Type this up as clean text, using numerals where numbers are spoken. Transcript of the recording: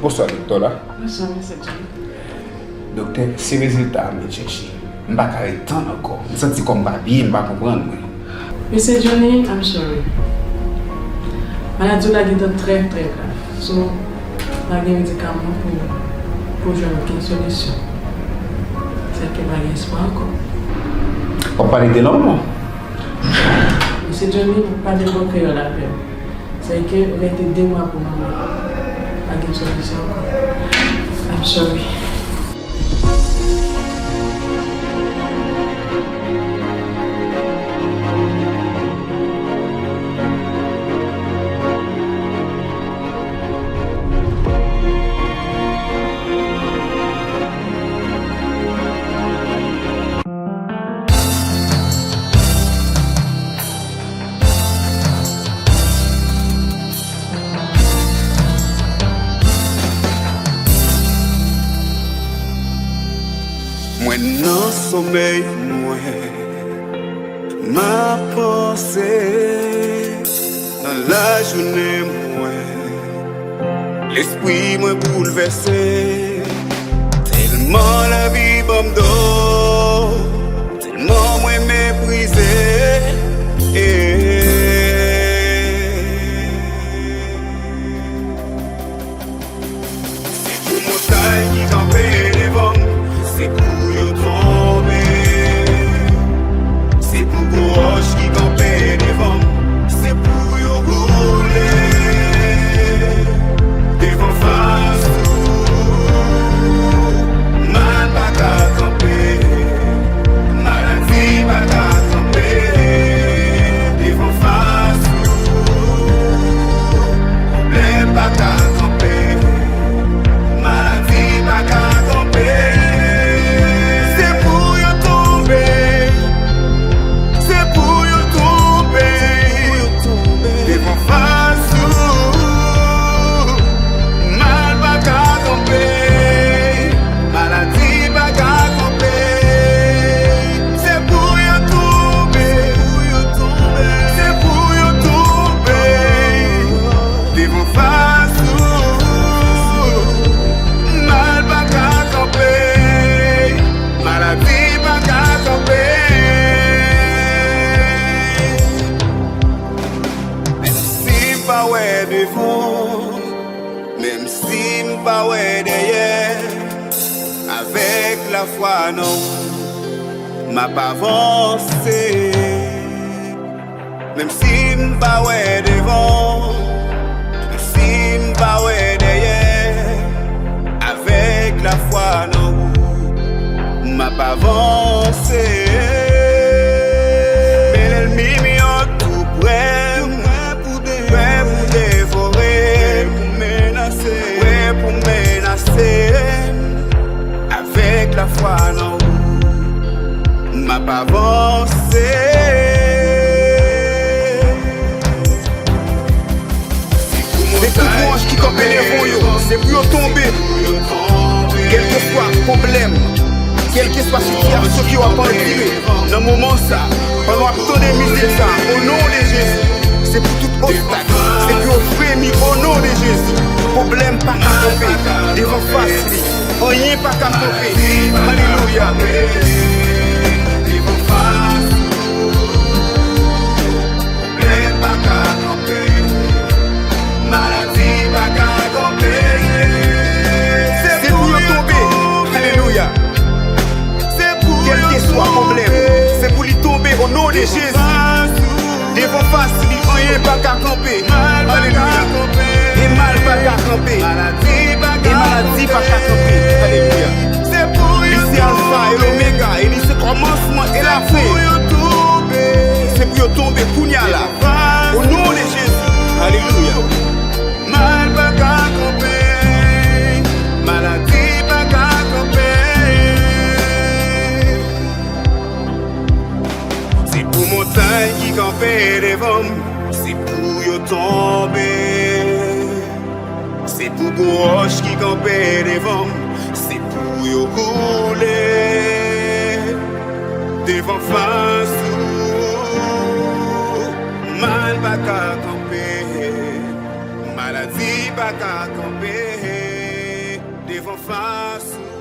Bonsoir, docteur là. Bonsoir, monsieur John. Docteur, c'est le résultat que je cherche. Je ne vais pas attendre encore. Je sens comme je ne vais pas comprendre. Monsieur Johnny, I'm sorry. Maladie là est très très grave. So, je vais des médicaments pour jouer une solution. C'est que je n'ai pas espoir encore. On parle de l'homme? Monsieur Johnny, vous ne parlez pas créole la paix. C'est que vous avez été 2 mois pour moi. Pas de solution encore. I'm sorry. Dans sommeil, moi, ma pensée, dans la journée, moi, l'esprit m'a bouleversé, tellement la vie m'endort, tellement moi méprisé. C'est pour mon taille qui campait les vents, c'est pour roche qui campait devant, c'est pour y rouler devant face mal pas qu'à camper, maladie pas qu'à camper devant face problème pas qu'à camper, maladie pas qu'à camper. Même si m'pas ouais derrière, avec la foi non, m'a pas avancé. Même si m'pas ouais devant, même si m'pas ouais derrière, avec la foi non, m'a pas avancé. Mais l'ennemi m'y tout près. Pour menacer, avec la foi non, m'a pas avancé. C'est tout ange qui campait les roues, c'est pour tomber. Quel que soit le problème, quelle que soit la situation qui va pas arriver, dans le moment ça, pendant que des musiques ça, au nom de Jésus, c'est pour tout obstacle, c'est pour frémir au nom de Jésus. Problème pas qu'à tomber, devant face, rien pas qu'à tomber. Alléluia. Devant face, problème pas qu'à tomber, maladie pas qu'à tomber. C'est pour y tomber, alléluia. C'est pour quel que soit le problème, c'est pour y tomber au nom de Jésus. Devant face, rien pas qu'à tomber, alléluia. Et mal pas qu'à camper, et maladie pas qu'à camper. Alléluia. C'est pour y c'est Alpha et l'Oméga, et c'est le commencement et la fin. C'est pour y tomber Kounyala, au nom de Jésus. Alléluia. Mal pas qu'à camper, maladie pas qu'à camper. C'est pour montagne qui campait devant, c'est pour y tomber. C'est pour roche qui campait devant, c'est pour y rouler devant face. Mal pas qu'à camper, maladie pas qu'à camper. devant face